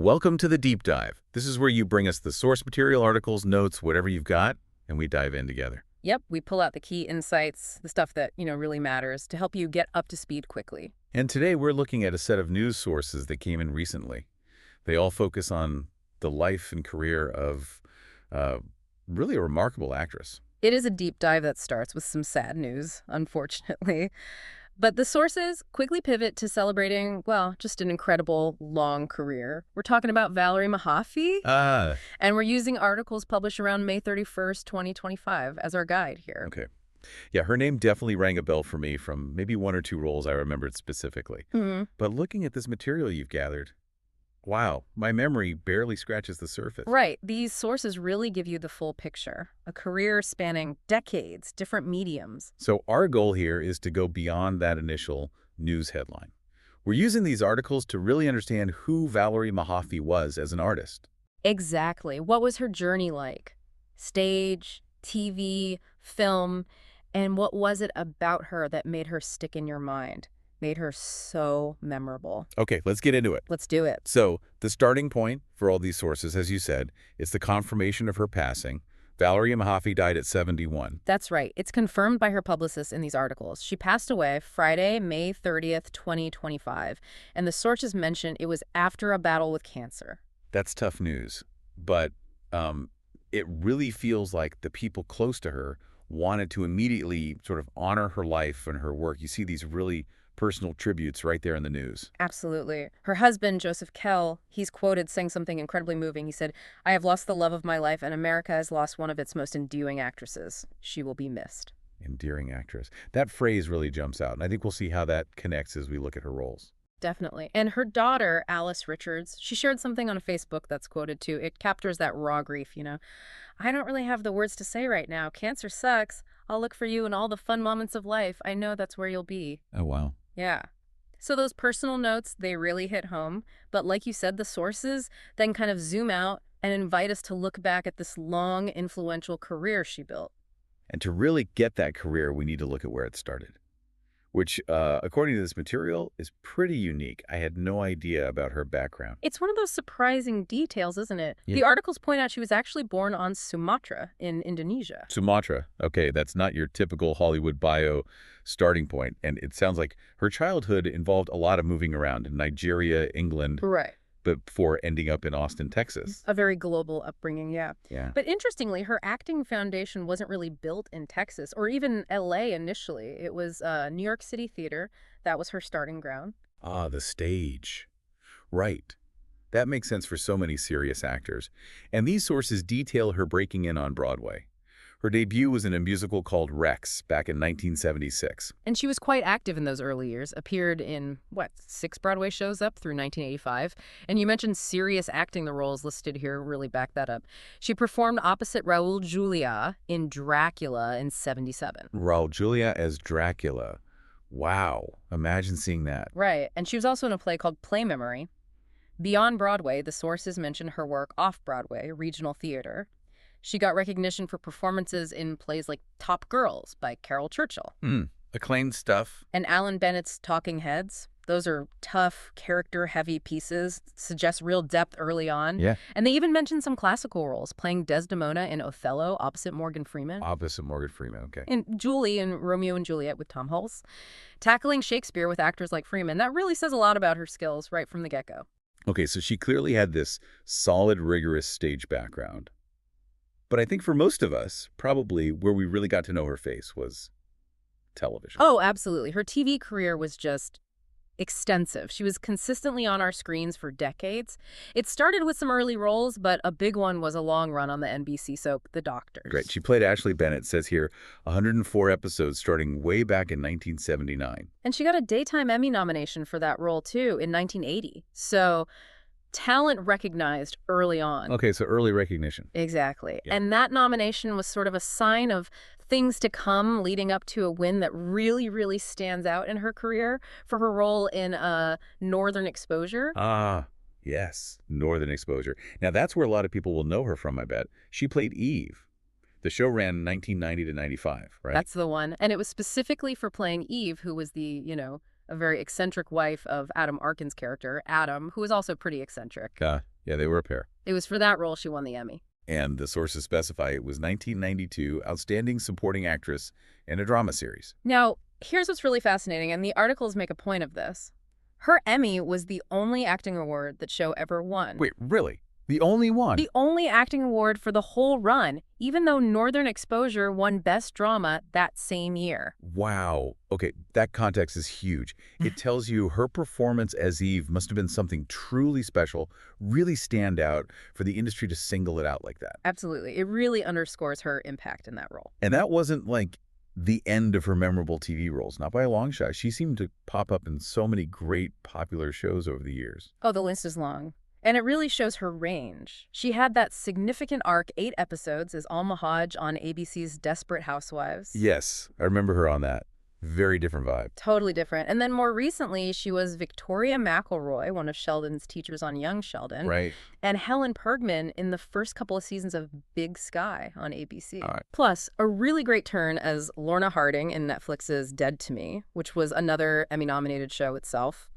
Welcome to the Deep Dive. This is where you bring us the source material, articles, notes, whatever you've got, and we dive in together. Yep, we pull out the key insights, the stuff that, really matters to help you get up to speed quickly. And today we're looking at a set of news sources that came in recently. They all focus on the life and career of really a remarkable actress. It is a deep dive that starts with some sad news, unfortunately. But the sources quickly pivot to celebrating, well, just an incredible long career. We're talking about Valerie Mahaffey, and we're using articles published around May 31st, 2025 as our guide here. Okay. Yeah, her name definitely rang a bell for me from maybe one or two roles I remembered specifically. But looking at this material you've gathered, wow, my memory barely scratches the surface. Right. These sources really give you the full picture. A career spanning decades, different mediums. So our goal here is to go beyond that initial news headline. We're using these articles to really understand who Valerie Mahaffey was as an artist. Exactly. What was her journey like? Stage, TV, film, and what was it about her that made her stick in your mind? Made her so memorable. Okay, let's get into it. Let's do it. So the starting point for all these sources, as you said, is the confirmation of her passing. Valerie Mahaffey died at 71. That's right. It's confirmed by her publicist in these articles. She passed away Friday, May 30th, 2025. And the sources mention it was after a battle with cancer. That's tough news. But it really feels like the people close to her wanted to immediately sort of honor her life and her work. You see these really personal tributes right there in the news. Absolutely. Her husband, Joseph Kell, he's quoted saying something incredibly moving. He said, "I have lost the love of my life, and America has lost one of its most endearing actresses. She will be missed." Endearing actress. That phrase really jumps out, and I think we'll see how that connects as we look at her roles. Definitely. And her daughter, Alice Richards, she shared something on Facebook that's quoted too. It captures that raw grief, "I don't really have the words to say right now. Cancer sucks. I'll look for you in all the fun moments of life. I know that's where you'll be." Oh, wow. Yeah. So those personal notes, they really hit home. But like you said, the sources then kind of zoom out and invite us to look back at this long, influential career she built. And to really get that career, we need to look at where it started, which, according to this material, is pretty unique. I had no idea about her background. It's one of those surprising details, isn't it? Yeah. The articles point out she was actually born on Sumatra in Indonesia. Sumatra. Okay, that's not your typical Hollywood bio starting point. And it sounds like her childhood involved a lot of moving around in Nigeria, England, Right. but before ending up in Austin, Texas. A very global upbringing, yeah. Yeah. But interestingly, her acting foundation wasn't really built in Texas or even LA initially. It was New York City theater. That was her starting ground. Ah, the stage. Right. That makes sense for so many serious actors. And these sources detail her breaking in on Broadway. Her debut was in a musical called Rex back in 1976. And she was quite active in those early years, appeared in, 6 Broadway shows up through 1985. And you mentioned serious acting. The roles listed here really back that up. She performed opposite Raul Julia in Dracula in 77. Raul Julia as Dracula. Wow. Imagine seeing that. Right. And she was also in a play called Play Memory. Beyond Broadway, the sources mention her work off-Broadway, regional theater. She got recognition for performances in plays like Top Girls by Carol Churchill. Acclaimed stuff. And Alan Bennett's Talking Heads. Those are tough, character-heavy pieces, suggest real depth early on. Yeah. And they even mention some classical roles, playing Desdemona in Othello opposite Morgan Freeman. Opposite Morgan Freeman, okay. And Julie in Romeo and Juliet with Tom Hulce. Tackling Shakespeare with actors like Freeman. That really says a lot about her skills right from the get-go. Okay, so she clearly had this solid, rigorous stage background. But I think for most of us, probably where we really got to know her face was television. Oh, absolutely. Her TV career was just extensive. She was consistently on our screens for decades. It started with some early roles, but a big one was a long run on the NBC soap, The Doctors. Great. She played Ashley Bennett, says here, 104 episodes starting way back in 1979. And she got a Daytime Emmy nomination for that role, too, in 1980. So talent recognized early on. Okay, so early recognition. Exactly. Yeah. And that nomination was sort of a sign of things to come leading up to a win that really, really stands out in her career for her role in Northern Exposure. Ah, yes, Northern Exposure. Now, that's where a lot of people will know her from, I bet. She played Eve. The show ran 1990 to 95, right? That's the one. And it was specifically for playing Eve, who was the, a very eccentric wife of Adam Arkin's character, Adam, who was also pretty eccentric. Yeah, they were a pair. It was for that role she won the Emmy. And the sources specify it was 1992 Outstanding Supporting Actress in a Drama Series. Now, here's what's really fascinating, and the articles make a point of this. Her Emmy was the only acting award that show ever won. Wait, really? The only one? The only acting award for the whole run, even though Northern Exposure won Best Drama that same year. Wow. Okay, that context is huge. It tells you her performance as Eve must have been something truly special, really stand out for the industry to single it out like that. Absolutely. It really underscores her impact in that role. And that wasn't like the end of her memorable TV roles, not by a long shot. She seemed to pop up in so many great popular shows over the years. Oh, the list is long. And it really shows her range. She had that significant arc, 8 episodes, as Alma Hodge on ABC's Desperate Housewives. Yes, I remember her on that. Very different vibe. Totally different. And then more recently, she was Victoria McElroy, one of Sheldon's teachers on Young Sheldon. Right. And Helen Pergman in the first couple of seasons of Big Sky on ABC. All right. Plus, a really great turn as Lorna Harding in Netflix's Dead to Me, which was another Emmy-nominated show itself.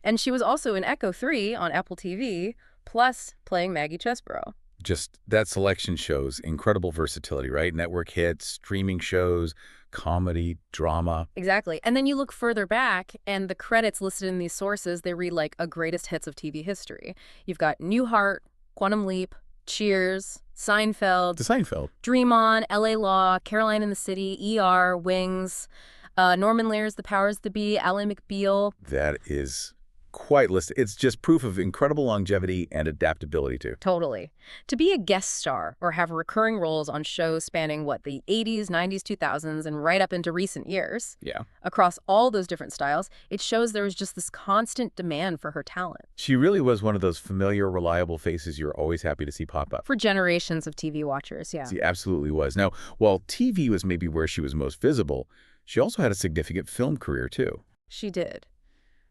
And she was also in Echo 3 on Apple TV, plus playing Maggie Chesbrough. Just that selection shows incredible versatility, right? Network hits, streaming shows, comedy, drama. Exactly. And then you look further back, and the credits listed in these sources, they read like a greatest hits of TV history. You've got Newhart, Quantum Leap, Cheers, Seinfeld, Dream On, LA Law, Caroline in the City, ER, Wings, Norman Lear's The Powers That Be, Ally McBeal. That is quite listed. It's just proof of incredible longevity and adaptability, too. Totally. To be a guest star or have recurring roles on shows spanning, the 80s, 90s, 2000s, and right up into recent years. Yeah. Across all those different styles, it shows there was just this constant demand for her talent. She really was one of those familiar, reliable faces you're always happy to see pop up. For generations of TV watchers, yeah. She absolutely was. Now, while TV was maybe where she was most visible, she also had a significant film career, too. She did.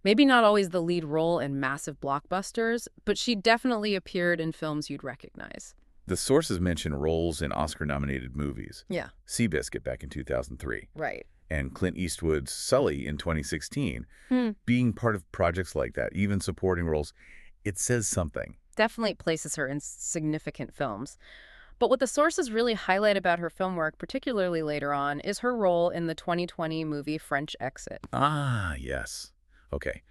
Maybe not always the lead role in massive blockbusters, but she definitely appeared in films you'd recognize. The sources mention roles in Oscar-nominated movies. Yeah. Seabiscuit back in 2003. Right. And Clint Eastwood's Sully in 2016. Being part of projects like that, even supporting roles, it says something. Definitely places her in significant films. But what the sources really highlight about her film work, particularly later on, is her role in the 2020 movie French Exit. Ah, yes. Okay.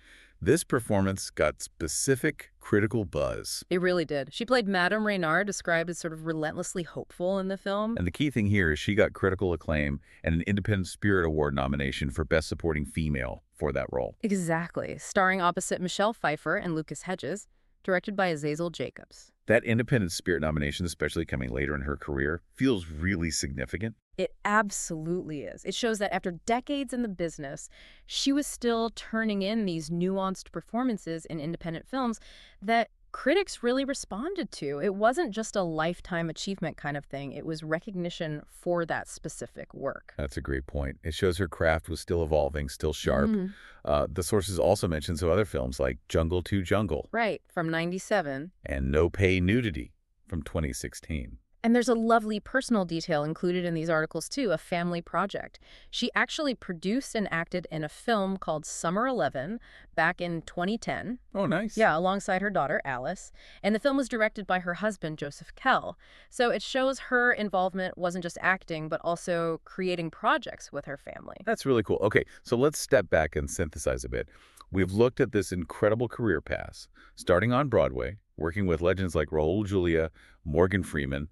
This performance got specific critical buzz. It really did. She played Madame Reynard, described as sort of relentlessly hopeful in the film. And the key thing here is she got critical acclaim and an Independent Spirit Award nomination for Best Supporting Female for that role. Exactly. Starring opposite Michelle Pfeiffer and Lucas Hedges, directed by Azazel Jacobs. That Independent Spirit nomination, especially coming later in her career, feels really significant. It absolutely is. It shows that after decades in the business, she was still turning in these nuanced performances in independent films that critics really responded to. It wasn't just a lifetime achievement kind of thing. It was recognition for that specific work. That's a great point. It shows her craft was still evolving, still sharp. The sources also mention some other films like Jungle to Jungle. Right, from '97. And No Pay Nudity from 2016. And there's a lovely personal detail included in these articles, too, a family project. She actually produced and acted in a film called Summer 11 back in 2010. Oh, nice. Yeah, alongside her daughter, Alice. And the film was directed by her husband, Joseph Kell. So it shows her involvement wasn't just acting, but also creating projects with her family. That's really cool. Okay, so let's step back and synthesize a bit. We've looked at this incredible career path, starting on Broadway, working with legends like Raul Julia, Morgan Freeman,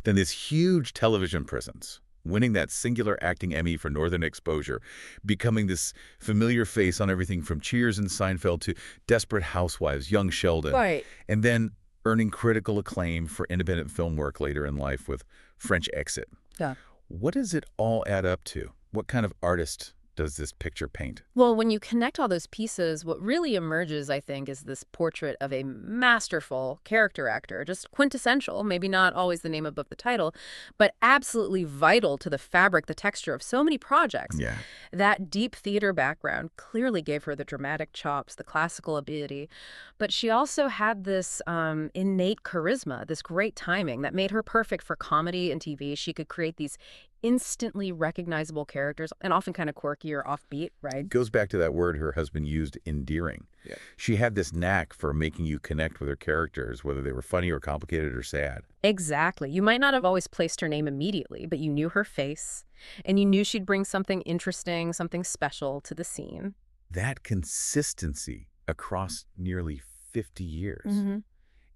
then this huge television presence, winning that singular acting Emmy for Northern Exposure, becoming this familiar face on everything from Cheers and Seinfeld to Desperate Housewives, Young Sheldon, Right. and then earning critical acclaim for independent film work later in life with French Exit. Yeah. What does it all add up to? What kind of artist does this picture paint? Well, when you connect all those pieces, what really emerges, I think, is this portrait of a masterful character actor, just quintessential, maybe not always the name above the title, but absolutely vital to the fabric, the texture of so many projects. Yeah. That deep theater background clearly gave her the dramatic chops, the classical ability, but she also had this innate charisma, this great timing that made her perfect for comedy and TV. She could create these instantly recognizable characters, and often kind of quirky or offbeat, right? Goes back to that word her husband used, endearing. Yeah. She had this knack for making you connect with her characters, whether they were funny or complicated or sad. Exactly. You might not have always placed her name immediately, but you knew her face, and you knew she'd bring something interesting, something special to the scene. That consistency across nearly 50 years.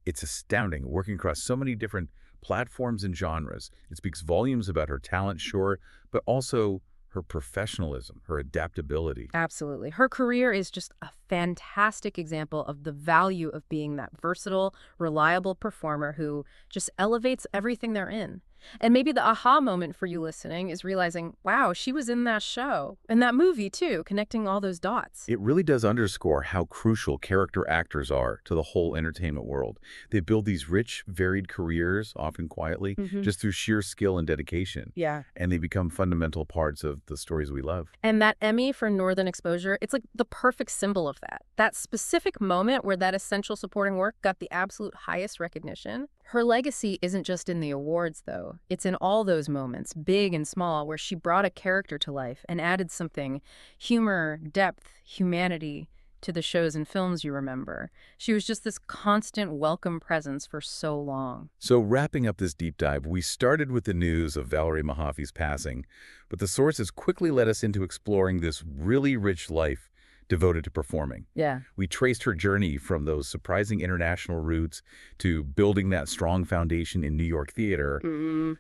It's astounding, working across so many different platforms and genres. It speaks volumes about her talent, sure, but also her professionalism, her adaptability. Absolutely. Her career is just a fantastic example of the value of being that versatile, reliable performer who just elevates everything they're in. And maybe the aha moment for you listening is realizing, wow, she was in that show, and that movie too, connecting all those dots. It really does underscore how crucial character actors are to the whole entertainment world. They build these rich, varied careers, often quietly, just through sheer skill and dedication. Yeah. And they become fundamental parts of the stories we love. And that Emmy for Northern Exposure, it's like the perfect symbol of that. That specific moment where that essential supporting work got the absolute highest recognition. Her legacy isn't just in the awards, though. It's in all those moments, big and small, where she brought a character to life and added something, humor, depth, humanity, to the shows and films you remember. She was just this constant welcome presence for so long. So wrapping up this deep dive, we started with the news of Valerie Mahaffey's passing, but the sources quickly led us into exploring this really rich life devoted to performing. Yeah. We traced her journey from those surprising international roots to building that strong foundation in New York theater,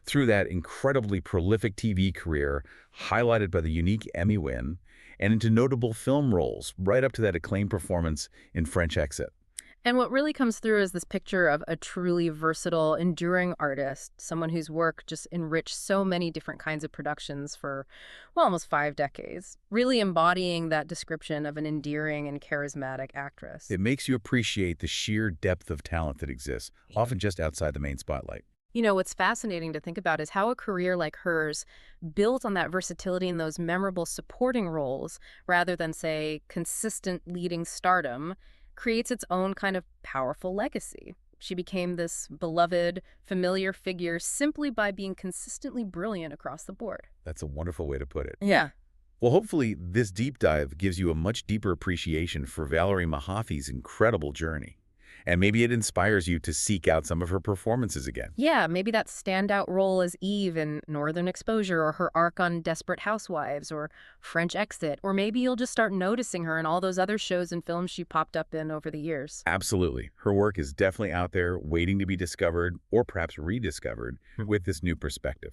through that incredibly prolific TV career, highlighted by the unique Emmy win, and into notable film roles, right up to that acclaimed performance in French Exit. And what really comes through is this picture of a truly versatile, enduring artist, someone whose work just enriched so many different kinds of productions for, well, almost 5 decades, really embodying that description of an endearing and charismatic actress. It makes you appreciate the sheer depth of talent that exists, often just outside the main spotlight. You know, what's fascinating to think about is how a career like hers, built on that versatility in those memorable supporting roles, rather than, say, consistent leading stardom, creates its own kind of powerful legacy. She became this beloved, familiar figure simply by being consistently brilliant across the board. That's a wonderful way to put it. Yeah. Well, hopefully this deep dive gives you a much deeper appreciation for Valerie Mahaffey's incredible journey. And maybe it inspires you to seek out some of her performances again. Yeah, maybe that standout role as Eve in Northern Exposure, or her arc on Desperate Housewives, or French Exit, or maybe you'll just start noticing her in all those other shows and films she popped up in over the years. Absolutely. Her work is definitely out there waiting to be discovered, or perhaps rediscovered, with this new perspective.